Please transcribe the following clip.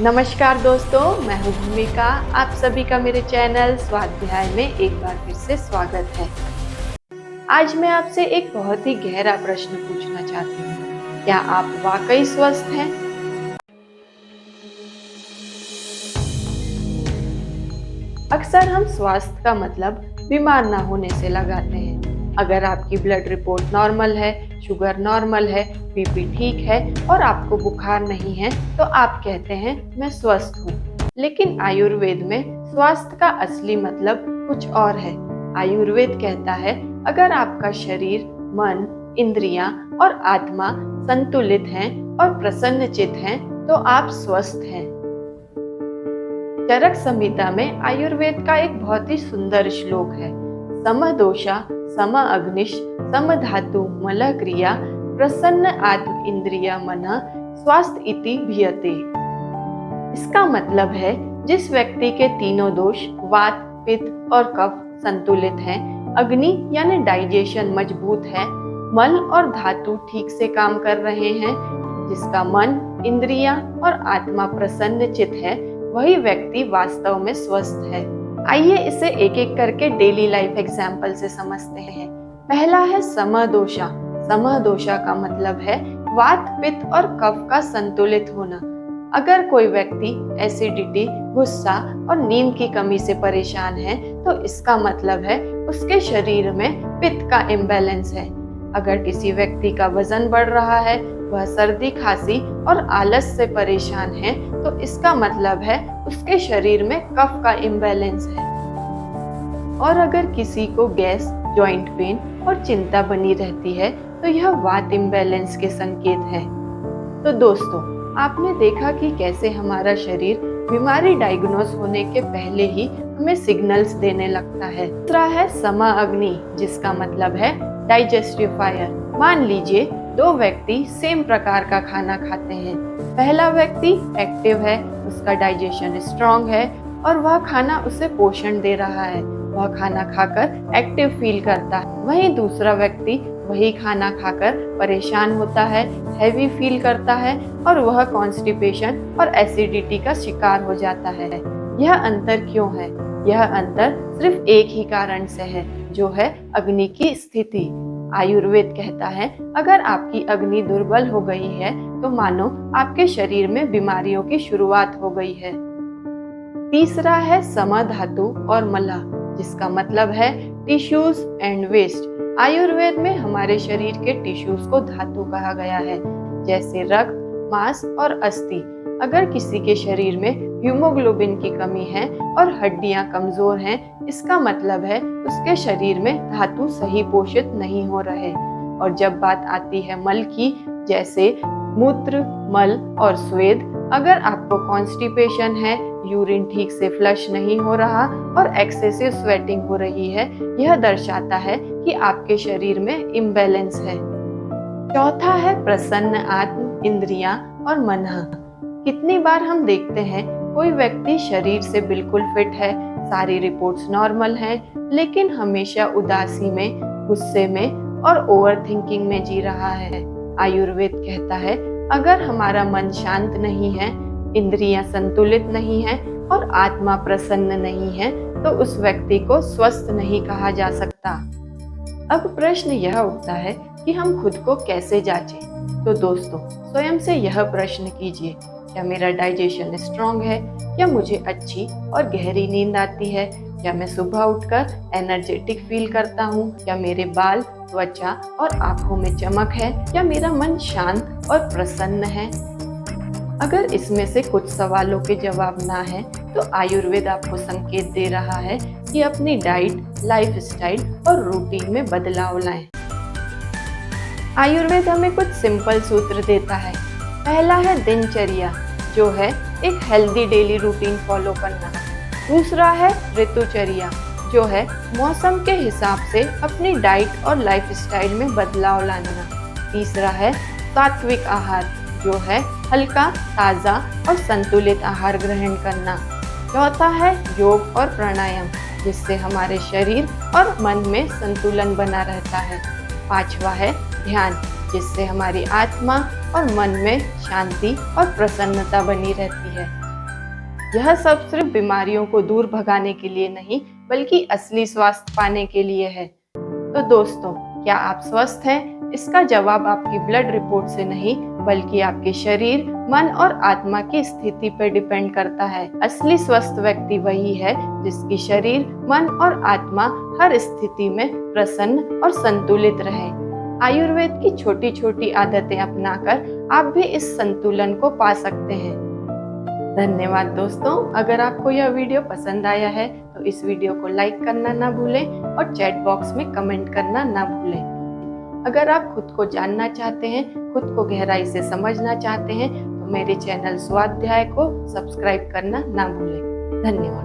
नमस्कार दोस्तों, मैं हूँ भूमिका। आप सभी का मेरे चैनल स्वाध्याय में एक बार फिर से स्वागत है। आज मैं आपसे एक बहुत ही गहरा प्रश्न पूछना चाहती हूँ। क्या आप वाकई स्वस्थ हैं? अक्सर हम स्वास्थ्य का मतलब बीमार ना होने से लगाते हैं। अगर आपकी ब्लड रिपोर्ट नॉर्मल है, शुगर नॉर्मल है, बीपी ठीक है और आपको बुखार नहीं है, तो आप कहते हैं मैं स्वस्थ हूँ। लेकिन आयुर्वेद में स्वास्थ्य का असली मतलब कुछ और है। आयुर्वेद कहता है अगर आपका शरीर, मन, इंद्रियां और आत्मा संतुलित हैं और प्रसन्नचित्त हैं, तो आप स्वस्थ हैं। चरक संहिता में आयुर्वेद का एक बहुत ही सुंदर श्लोक है। सम दोषा सम अग्निश सम धातु मल क्रिया प्रसन्न आत्म इंद्रिया मन स्वास्थ्य इति भियते। इसका मतलब है जिस व्यक्ति के तीनों दोष वात, पित्त और कफ संतुलित हैं, अग्नि यानी डाइजेशन मजबूत है, मल और धातु ठीक से काम कर रहे हैं, जिसका मन, इंद्रियां और आत्मा प्रसन्न चित्त है, वही व्यक्ति वास्तव में स्वस्थ है। आइए इसे एक एक करके डेली लाइफ एग्जाम्पल से समझते हैं। पहला है समदोषा। समदोषा का मतलब है वात, पित्त और कफ का संतुलित होना। अगर कोई व्यक्ति एसिडिटी, गुस्सा और नींद की कमी से परेशान है, तो इसका मतलब है उसके शरीर में पित्त का इम्बैलेंस है। अगर किसी व्यक्ति का वजन बढ़ रहा है, वह सर्दी, खांसी और आलस से परेशान है, तो इसका मतलब है उसके शरीर में कफ का इम्बैलेंस है। और अगर किसी को गैस, जॉइंट पेन और चिंता बनी रहती है, तो यह वात इम्बैलेंस के संकेत है। तो दोस्तों, आपने देखा कि कैसे हमारा शरीर बीमारी डायग्नोस होने के पहले ही हमें सिग्नल्स देने लगता है। दूसरा है समा अग्नि, जिसका मतलब है डाइजेस्टिव फायर। मान लीजिए दो व्यक्ति सेम प्रकार का खाना खाते हैं। पहला व्यक्ति एक्टिव है, उसका डाइजेशन स्ट्रांग है और वह खाना उसे पोषण दे रहा है, वह खाना खाकर एक्टिव फील करता है। वहीं दूसरा व्यक्ति वही खाना खाकर परेशान होता है, हैवी फील करता है और वह कॉन्स्टिपेशन और एसिडिटी का शिकार हो जाता है। यह अंतर क्यों है? यह अंतर सिर्फ एक ही कारण से है, जो है अग्नि की स्थिति। आयुर्वेद कहता है अगर आपकी अग्नि दुर्बल हो गई है, तो मानो आपके शरीर में बीमारियों की शुरुआत हो गई है। तीसरा है समधातु और मला, जिसका मतलब है टिश्यूज एंड वेस्ट। आयुर्वेद में हमारे शरीर के टिश्यूज को धातु कहा गया है, जैसे रक्त, मांस और अस्थि। अगर किसी के शरीर में हीमोग्लोबिन की कमी है और हड्डियां कमजोर हैं, इसका मतलब है उसके शरीर में धातु सही पोषित नहीं हो रहे। और जब बात आती है मल की, जैसे मूत्र, मल और स्वेद, अगर आपको कॉन्स्टिपेशन है, यूरिन ठीक से फ्लश नहीं हो रहा और एक्सेसिव स्वेटिंग हो रही है, यह दर्शाता है कि आपके शरीर में इम्बैलेंस है। चौथा है प्रसन्न आत्म, इंद्रियां और मन। कितनी बार हम देखते हैं कोई व्यक्ति शरीर से बिल्कुल फिट है, सारी रिपोर्ट्स नॉर्मल हैं, लेकिन हमेशा उदासी में, गुस्से में और ओवरथिंकिंग में जी रहा है। आयुर्वेद कहता है अगर हमारा मन शांत नहीं है, इंद्रियां संतुलित नहीं है और आत्मा प्रसन्न नहीं है, तो उस व्यक्ति को स्वस्थ नहीं कहा जा सकता। अब प्रश्न यह उठता है कि हम खुद को कैसे जांचें? तो दोस्तों, स्वयं से यह प्रश्न कीजिए, क्या मेरा डाइजेशन स्ट्रांग है? क्या मुझे अच्छी और गहरी नींद आती है? क्या मैं सुबह उठकर एनर्जेटिक फील करता हूँ? क्या मेरे बाल, त्वचा और आंखों में चमक है? क्या मेरा मन शांत और प्रसन्न है? अगर इसमें से कुछ सवालों के जवाब ना है, तो आयुर्वेद आपको संकेत दे रहा है कि अपनी डाइट, लाइफस्टाइल और रूटीन में बदलाव लाएं। आयुर्वेद हमें कुछ सिंपल सूत्र देता है। पहला है दिनचर्या, जो है एक हेल्दी डेली रूटीन फॉलो करना। दूसरा है ऋतुचर्या, जो है मौसम के हिसाब से अपनी डाइट और लाइफस्टाइल में बदलाव लाना। तीसरा है सात्विक आहार, जो है हल्का, ताज़ा और संतुलित आहार ग्रहण करना। चौथा है योग और प्राणायाम, जिससे हमारे शरीर और मन में संतुलन बना रहता है। पांचवा है ध्यान, जिससे हमारी आत्मा और मन में शांति और प्रसन्नता बनी रहती है। यह सब सिर्फ बीमारियों को दूर भगाने के लिए नहीं, बल्कि असली स्वास्थ्य पाने के लिए है। तो दोस्तों, क्या आप स्वस्थ हैं? इसका जवाब आपकी ब्लड रिपोर्ट से नहीं, बल्कि आपके शरीर, मन और आत्मा की स्थिति पर डिपेंड करता है। असली स्वस्थ व्यक्ति वही है जिसकी शरीर, मन और आत्मा हर स्थिति में प्रसन्न और संतुलित रहे। आयुर्वेद की छोटी छोटी आदतें अपनाकर आप भी इस संतुलन को पा सकते हैं। धन्यवाद दोस्तों। अगर आपको यह वीडियो पसंद आया है तो इस वीडियो को लाइक करना ना भूलें और चैट बॉक्स में कमेंट करना ना भूलें। अगर आप खुद को जानना चाहते हैं, खुद को गहराई से समझना चाहते हैं, तो मेरे चैनल स्वाध्याय को सब्सक्राइब करना ना भूलें। धन्यवाद।